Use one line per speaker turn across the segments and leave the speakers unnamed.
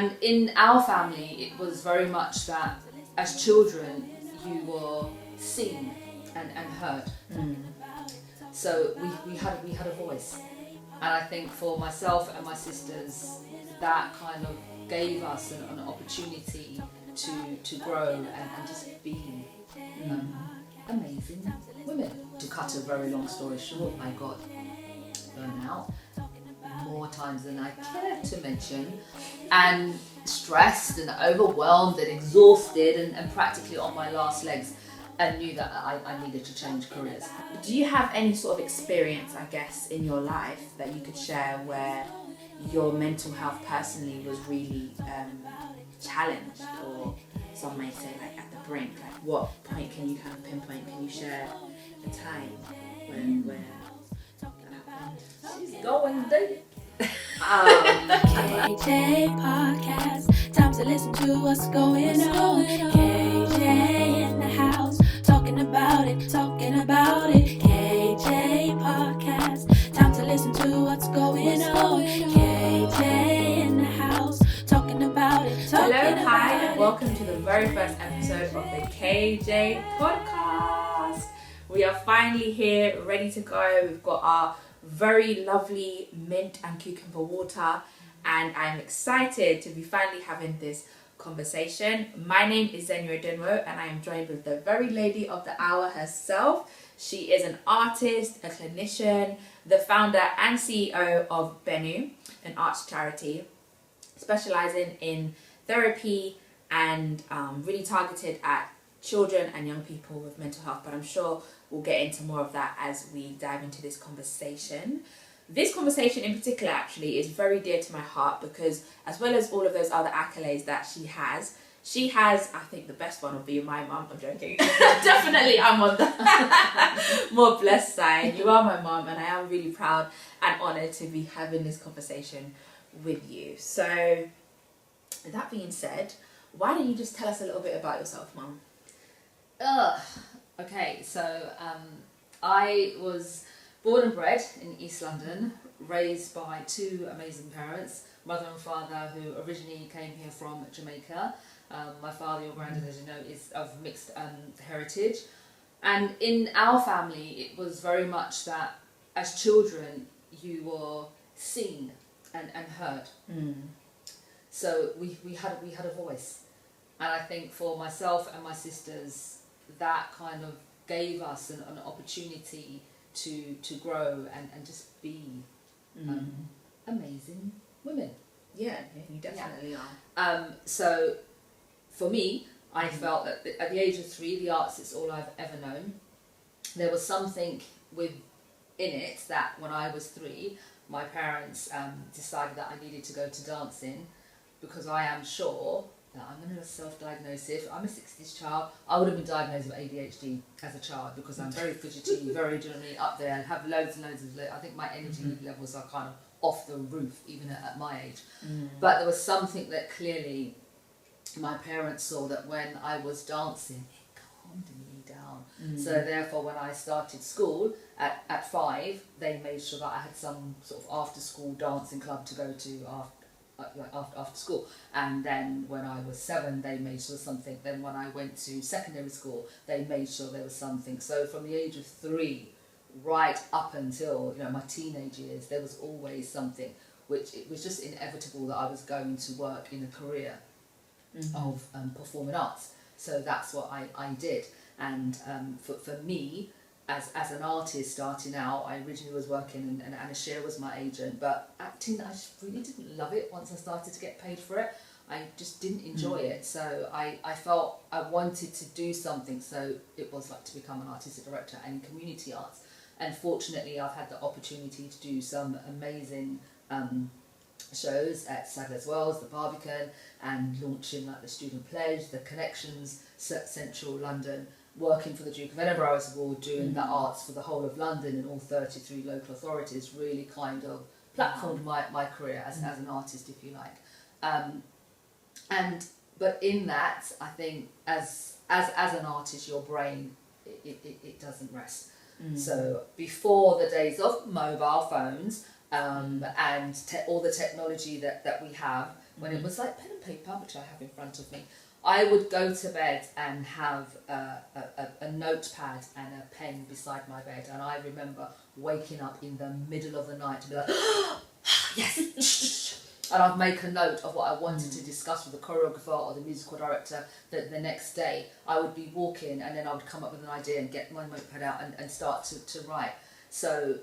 And in our family, it was very much that as children, you were seen and heard. So we had a voice. And I think for myself and my sisters, that kind of gave us an opportunity to grow and just be amazing women. To cut a very long story short, I got burnout more times than I care to mention, and stressed and overwhelmed and exhausted and practically on my last legs, and knew that I needed to change careers.
Do you have any sort of experience, I guess, in your life that you could share where your mental health personally was really challenged, or some may say like at the brink? Like what point can you kind of pinpoint? Can you share a time when that happened?
She's going deep.
KJ Podcast, time to listen to what's going on. KJ in the house, talking about it. KJ Podcast, time to listen to what's going on. KJ in the house, talking about it.
Hello, hi, and welcome to the very first episode of the KJ Podcast. We are finally here, ready to go. We've got our very lovely mint and cucumber water, and I'm excited to be finally having this conversation. My name is Zenya Denwo, and I am joined with the very lady of the hour herself. She is an artist, a clinician, the founder and CEO of Burnout, an arts charity specializing in therapy and really targeted at children and young people with mental health, but I'm sure we'll get into more of that as we dive into this conversation. This conversation in particular actually is very dear to my heart because, as well as all of those other accolades that she has, I think the best one would be my mum. I'm joking. Definitely I'm on the more blessed side. You are my mum, and I am really proud and honoured to be having this conversation with you. So that being said, why don't you just tell us a little bit about yourself, Mum?
Okay, so I was born and bred in East London, raised by two amazing parents, mother and father, who originally came here from Jamaica. My father, your granddad, as you know, is of mixed heritage. And in our family, it was very much that as children, you were seen and heard. So we had a voice. And I think for myself and my sisters, that kind of gave us an opportunity to grow and just be amazing women.
Yeah, you definitely are.
So for me, I felt that at the age of 3, the arts is all I've ever known. There was something within it that when I was 3, my parents decided that I needed to go to dancing, because I am sure that I'm going to self-diagnose it. I'm a 60s child. I would have been diagnosed with ADHD as a child because I'm very fidgety, very generally up there, and have loads and loads of... I think my energy levels are kind of off the roof, even at my age. But there was something that clearly my parents saw, that when I was dancing, it calmed me down. So therefore, when I started school at 5, they made sure that I had some sort of after-school dancing club to go to after school. And then when I was 7, they made sure something. Then when I went to secondary school, they made sure there was something. So from the age of 3 right up until my teenage years, there was always something, which it was just inevitable that I was going to work in a career of performing arts. So that's what I did. And for me, as an artist starting out, I originally was working, and Anna Shearer was my agent, but acting, I just really didn't love it once I started to get paid for it. I just didn't enjoy it, so I felt I wanted to do something, so it was like to become an artistic director and community arts. And fortunately, I've had the opportunity to do some amazing shows at Sadler's Wells, the Barbican, and launching like the Student Pledge, the Connections, Central London, working for the Duke of Edinburgh Award, doing the arts for the whole of London and all 33 local authorities, really kind of platformed my career as an artist, if you like. But in that, I think as an artist, your brain, it doesn't rest. So before the days of mobile phones and all the technology that we have, when it was like pen and paper, which I have in front of me, I would go to bed and have a notepad and a pen beside my bed. And I remember waking up in the middle of the night to be like, yes! And I'd make a note of what I wanted to discuss with the choreographer or the musical director the next day. I would be walking and then I would come up with an idea and get my notepad out and start to write. So,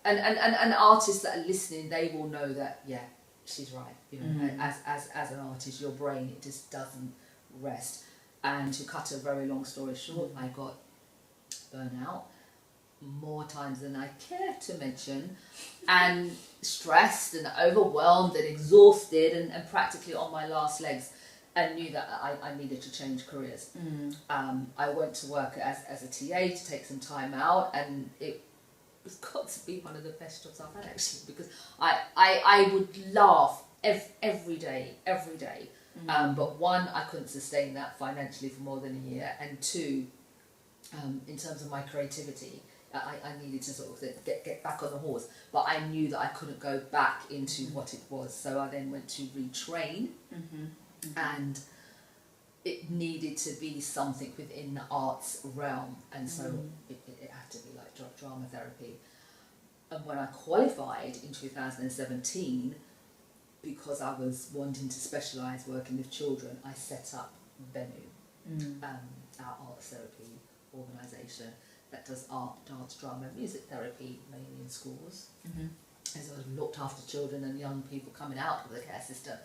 and artists that are listening, they will know that, yeah, she's right. You know, as an artist, your brain, it just doesn't rest. And to cut a very long story short, I got burnout more times than I care to mention, and stressed and overwhelmed and exhausted and practically on my last legs, and knew that I needed to change careers. I went to work as a TA to take some time out, and it was got to be one of the best jobs I've had, actually, because I would laugh every day. But one, I couldn't sustain that financially for more than a year, and two, in terms of my creativity, I needed to sort of get back on the horse, but I knew that I couldn't go back into what it was, so I then went to retrain, and it needed to be something within the arts realm, and so it had to be like drama therapy. And when I qualified in 2017, because I was wanting to specialise working with children, I set up Burnout, our art therapy organisation that does art, dance, drama, music therapy, mainly in schools. As I looked after children and young people coming out of the care system.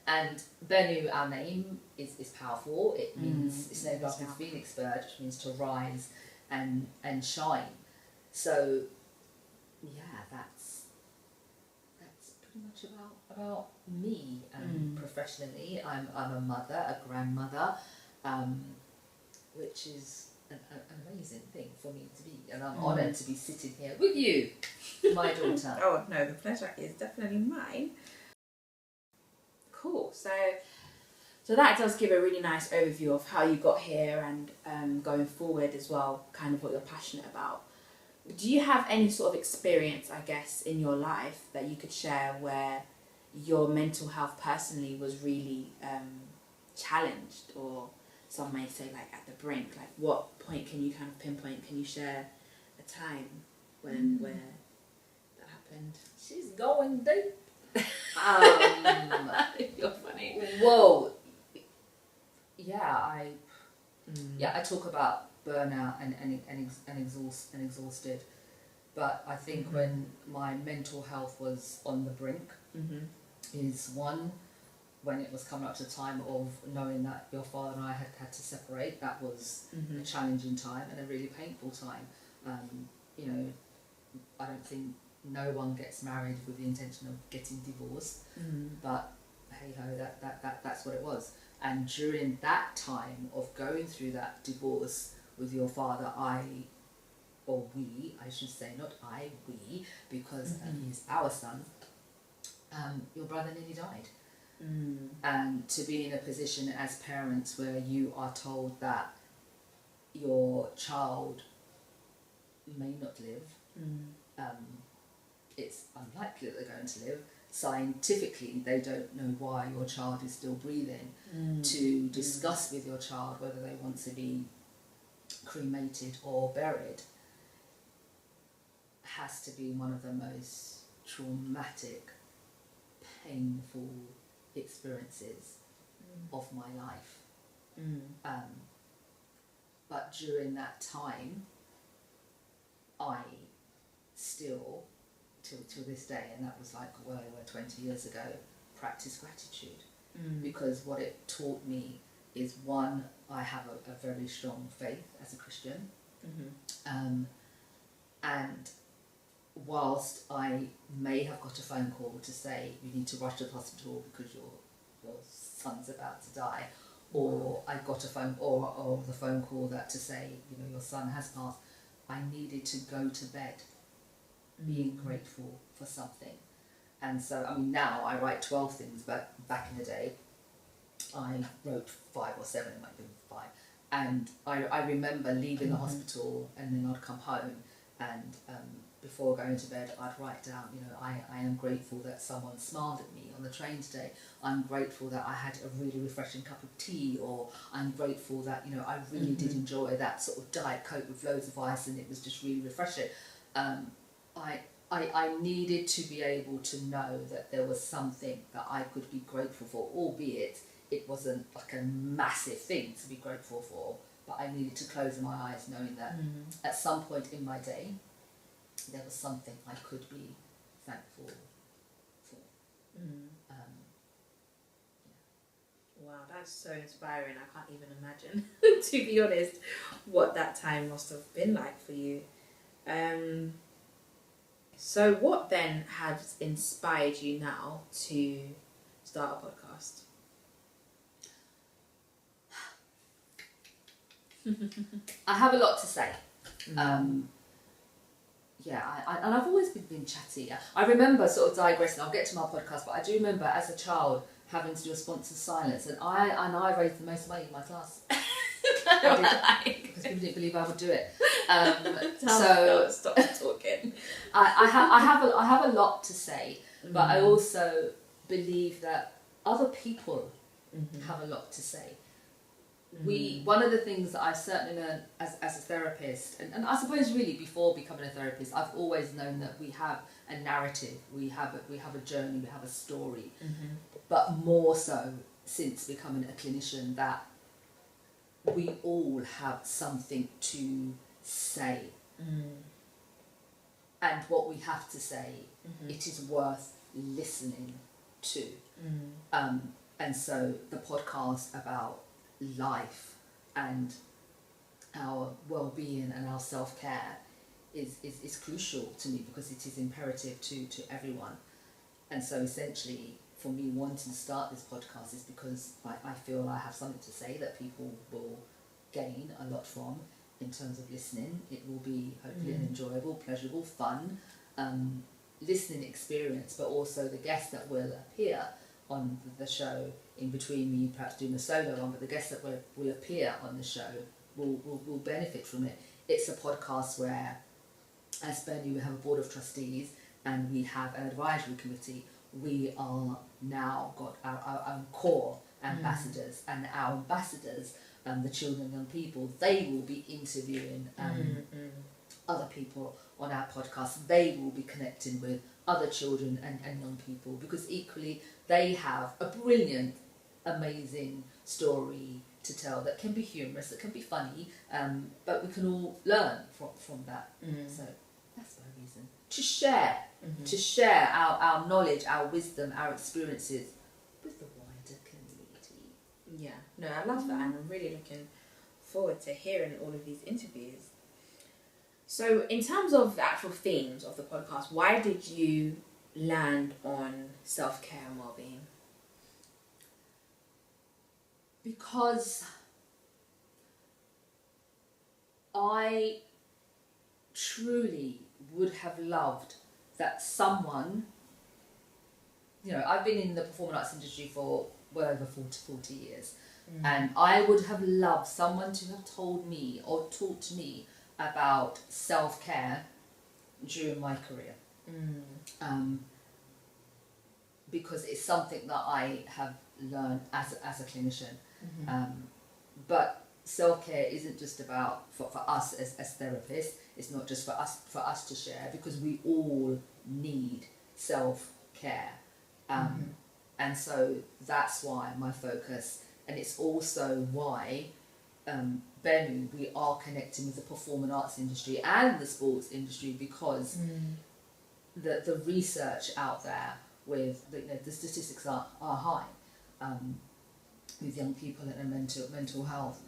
And Burnout, our name, is powerful. It means, it's named after the phoenix bird, which means to rise and shine. So, yeah, that's pretty much about me. Professionally, I'm a mother, a grandmother, which is an amazing thing for me to be, and I'm honoured to be sitting here with you, my daughter.
Oh no, the pleasure is definitely mine. Cool. So that does give a really nice overview of how you got here and going forward as well, kind of what you're passionate about. Do you have any sort of experience, I guess, in your life that you could share where your mental health personally was really challenged, or some may say like at the brink? Like, what point can you kind of pinpoint? Can you share a time where that happened?
She's going deep.
You're funny.
Whoa. Yeah, I talk about burnout and exhausted, but I think when my mental health was on the brink is one, when it was coming up to the time of knowing that your father and I had to separate. That was a challenging time and a really painful time. You know, I don't think no one gets married with the intention of getting divorced, but hey ho, that's what it was. And during that time of going through that divorce with your father, we, I should say, not I, we, because he's our son, your brother nearly died. And to be in a position as parents where you are told that your child may not live, it's unlikely that they're going to live. Scientifically, they don't know why your child is still breathing. To discuss with your child whether they want to be cremated or buried has to be one of the most traumatic, painful experiences of my life. But during that time, I still, till this day, and that was like well over 20 years ago, practice gratitude. Because what it taught me is, one, I have a very strong faith as a Christian. And whilst I may have got a phone call to say you need to rush to the hospital because your son's about to die, or I got a phone or the phone call that to say, you know, your son has passed, I needed to go to bed being grateful for something. And so, I mean, now I write 12 things, but back in the day I wrote 5 or 7, it might have been 5. And I remember leaving the hospital, and then I'd come home and before going to bed, I'd write down, you know, I am grateful that someone smiled at me on the train today. I'm grateful that I had a really refreshing cup of tea, or I'm grateful that, you know, I really did enjoy that sort of Diet Coke with loads of ice and it was just really refreshing. I needed to be able to know that there was something that I could be grateful for, albeit it wasn't like a massive thing to be grateful for, but I needed to close my eyes knowing that at some point in my day, there was something I could be thankful for.
Wow, that's so inspiring. I can't even imagine, to be honest, what that time must have been like for you. So what then has inspired you now to start a podcast?
I have a lot to say. And I've always been chatty. I remember, sort of digressing, I'll get to my podcast, but I do remember as a child having to do a sponsored silence, and I raised the most money in my class. Because people didn't believe I would do it.
Stop talking.
I have a lot to say, but I also believe that other people have a lot to say. One of the things that I've certainly learned as a therapist, and I suppose really before becoming a therapist, I've always known that we have a narrative, we have a journey, we have a story, but more so since becoming a clinician, that we all have something to say, and what we have to say, it is worth listening to, and so the podcast about life and our well-being and our self-care is crucial to me, because it is imperative to everyone. And so essentially for me wanting to start this podcast is because I feel I have something to say that people will gain a lot from in terms of listening. It will be hopefully an enjoyable, pleasurable, fun listening experience, but also the guests that will appear on the show, in between me perhaps doing a solo one, but the guests that will appear on the show will benefit from it. It's a podcast where, as Bernie, we have a board of trustees and we have an advisory committee. We are now got our own core ambassadors, and our ambassadors, the children and young people, they will be interviewing other people on our podcast. They will be connecting with other children and young people, because equally they have a brilliant, amazing story to tell that can be humorous, that can be funny, but we can all learn from that. So that's my reason. To share our knowledge, our wisdom, our experiences with the wider community.
Yeah, no, I love that, and I'm really looking forward to hearing all of these interviews. So in terms of the actual themes of the podcast, why did you land on self-care and well-being?
Because I truly would have loved that someone, you know, I've been in the performing arts industry for well over 40 years, and I would have loved someone to have told me or taught me about self-care during my career. Because it's something that I have learned as a clinician. But self-care isn't just about for us as therapists. It's not just for us to share, because we all need self-care. And so that's why my focus, and it's also why Bennu, we are connecting with the performing arts industry and the sports industry, because the research out there with the statistics are high with young people and mental health.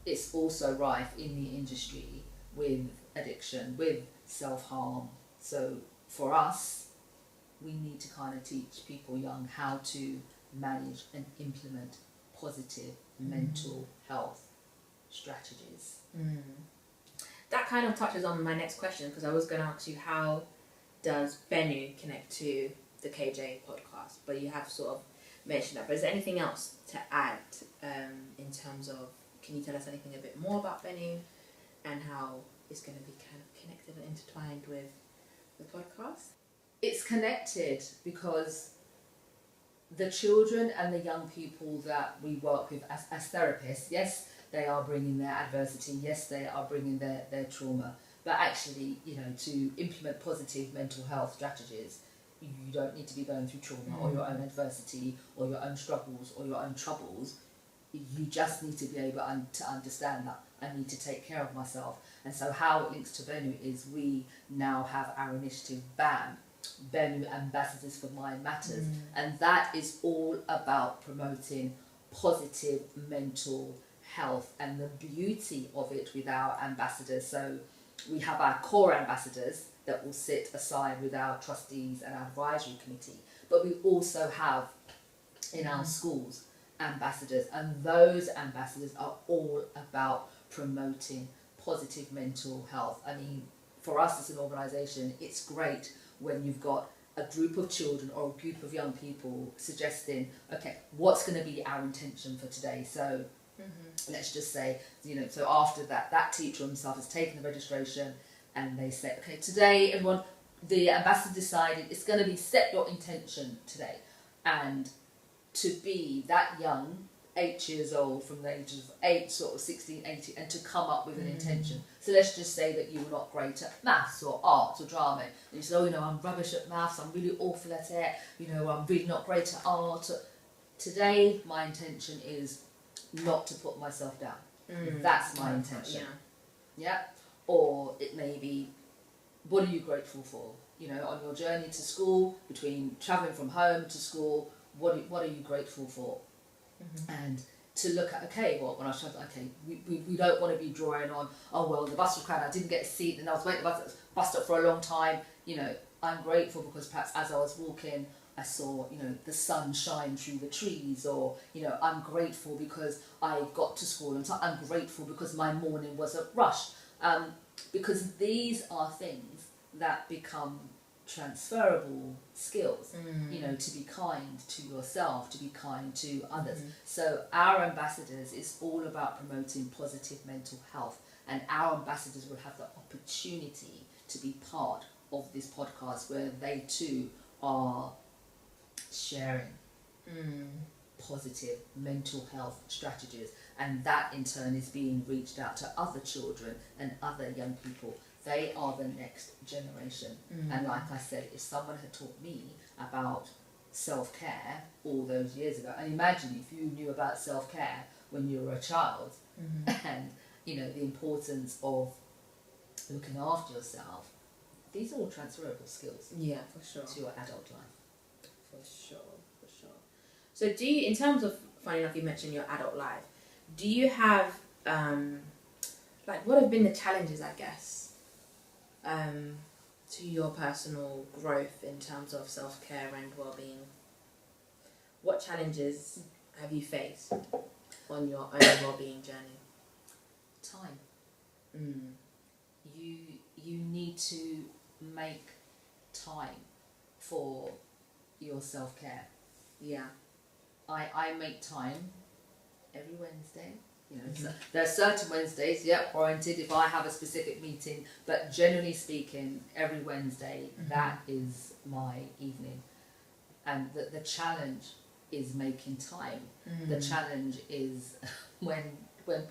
It's also rife in the industry with addiction, with self-harm. So for us, we need to kind of teach people young how to manage and implement positive mental health strategies.
That kind of touches on my next question, because I was going to ask you, how does Bennu connect to the KJ podcast? But you have sort of mentioned that. But is there anything else to add in terms of, can you tell us anything a bit more about Bennu and how it's going to be kind of connected and intertwined with the podcast?
It's connected because the children and the young people that we work with as therapists, yes, they are bringing their adversity, yes, they are bringing their trauma, but actually, you know, to implement positive mental health strategies, you don't need to be going through trauma or your own adversity or your own struggles or your own troubles. You just need to be able to understand that I need to take care of myself. And so how it links to Burnout is we now have our initiative BAM, Burnout Ambassadors for Mind Matters, and that is all about promoting positive mental health and the beauty of it with our ambassadors. So we have our core ambassadors that will sit aside with our trustees and our advisory committee, but we also have in our schools ambassadors, and those ambassadors are all about promoting positive mental health. I mean, for us as an organisation, it's great when you've got a group of children or a group of young people suggesting, okay, what's going to be our intention for today? So let's just say, you know, so after that teacher himself has taken the registration and they say, okay, today everyone, the ambassador decided it's going to be set your intention today. And to be that young, 8 years old, from the age of 8, sort of 16, 18, and to come up with an intention. So let's just say that you were not great at maths or arts or drama. And you say, oh, you know, I'm rubbish at maths, I'm really awful at it, you know, I'm really not great at art. Today, my intention is not to put myself down. That's my intention. Yeah. Or it may be, what are you grateful for? You know, on your journey to school, between travelling from home to school, what are you grateful for? And to look at, okay, well, when I was traveling, okay, we don't want to be drawing on, oh, well, the bus was crowded, I didn't get a seat, and I was waiting the bus stop for a long time. You know, I'm grateful because perhaps as I was walking, I saw, you know, the sun shine through the trees, or, you know, I'm grateful because I got to school, and so I'm grateful because my morning wasn't rushed. Because these are things that become transferable skills, you know, to be kind to yourself, to be kind to others. So our ambassadors is all about promoting positive mental health, and our ambassadors will have the opportunity to be part of this podcast where they too are sharing positive mental health strategies, and that in turn is being reached out to other children and other young people. They are the next generation. And like I said, if someone had taught me about self-care all those years ago, and imagine if you knew about self-care when you were a child, and, you know, the importance of looking after yourself, these are all transferable skills.
Yeah, for sure.
To your adult life.
For sure. So do you, in terms of, funny enough, you mentioned your adult life, do you have, like, what have been the challenges, I guess, to your personal growth in terms of self-care and well-being? What challenges have you faced on your own well-being journey?
Time. You need to make time for your self-care.
Yeah.
I make time every Wednesday. You know, so there are certain Wednesdays, oriented if I have a specific meeting, but generally speaking, every Wednesday, that is my evening. And the challenge is making time. The challenge is when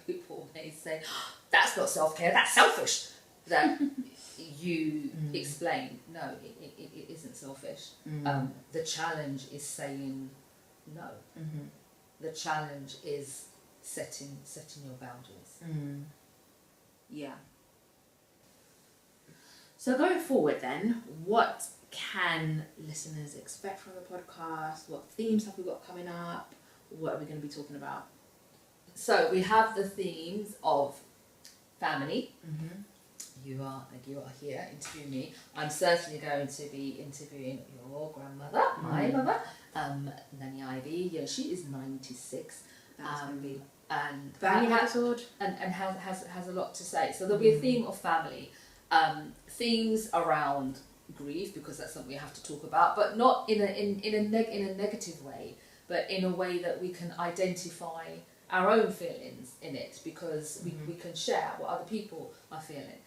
people may say, oh, that's not self-care, that's selfish. That you explain, no, it isn't selfish. The challenge is saying no. The challenge is setting your boundaries.
Yeah. So going forward then, what can listeners expect from the podcast? What themes have we got coming up? What are we going to be talking about?
So we have the themes of family. You are here interviewing me. I'm certainly going to be interviewing your grandmother, my mother, Nanny Ivy. Yeah, she is 96. And
family episode,
and has a lot to say. So there'll be a theme of family, themes around grief, because that's something we have to talk about, but not in a negative way, but in a way that we can identify our own feelings in it, because we can share what other people are feeling.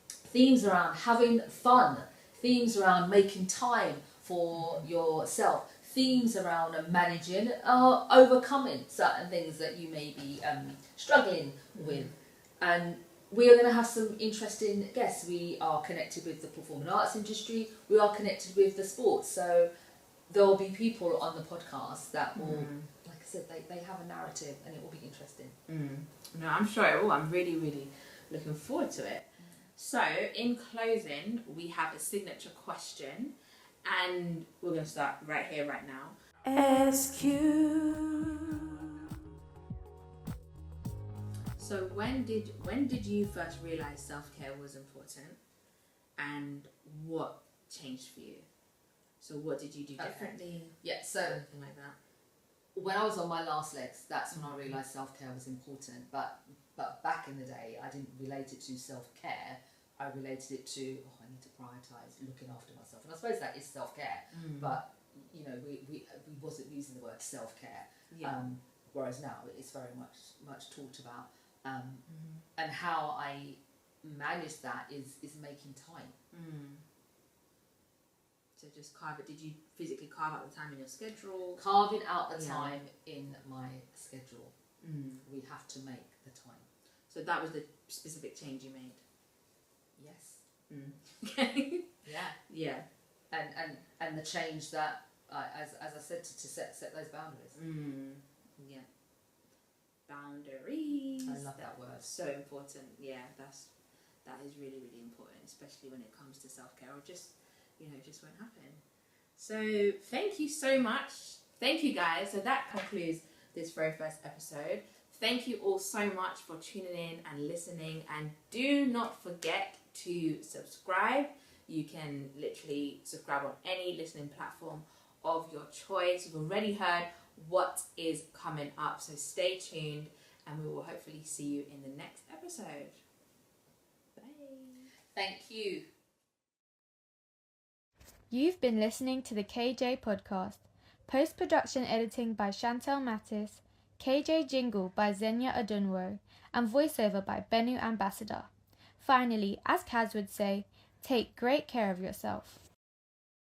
themes around having fun, themes around making time for yourself, themes around managing, overcoming certain things that you may be struggling with. And we are going to have some interesting guests. We are connected with the performing arts industry, we are connected with the sports, so there'll be people on the podcast that will, like I said, they have a narrative and it will be interesting.
No, I'm sure it will. I'm really, really looking forward to it. So, in closing, we have a signature question, and we're going to start right here, right now.
SQ.
So, when did you first realize self-care was important, and what changed for you? So, what did you do differently?
Yeah, so
Anything like that?
when I was on my last legs, that's when I realised self-care was important. But back in the day, I didn't relate it to self-care. I related it to, I need to prioritise looking after myself. And I suppose that is self-care. But, you know, we wasn't using the word self-care.
Yeah.
Whereas now it's very much talked about. And how I manage that is making time.
So just carve it. Did you physically carve out the time in your schedule?
Carving out the time in my schedule. We have to make the time.
So that was the specific change you made?
Yes.
Okay.
Yeah. And the change that, as I said, to set those boundaries.
Yeah. Boundaries.
I love that word.
So important. Yeah, that is really, really important, especially when it comes to self-care, or just won't happen. So thank you so much. Thank you, guys. So that concludes this very first episode. Thank you all so much for tuning in and listening, and do not forget to subscribe. You can literally subscribe on any listening platform of your choice. You've already heard what is coming up, so stay tuned, and we will hopefully see you in the next episode. Bye.
Thank you.
You've been listening to the KJ podcast. Post-production editing by Chantel Mattis, KJ jingle by Zenya Adunwo, and voiceover by Benu Ambassador. Finally, as Kaz would say, take great care of yourself.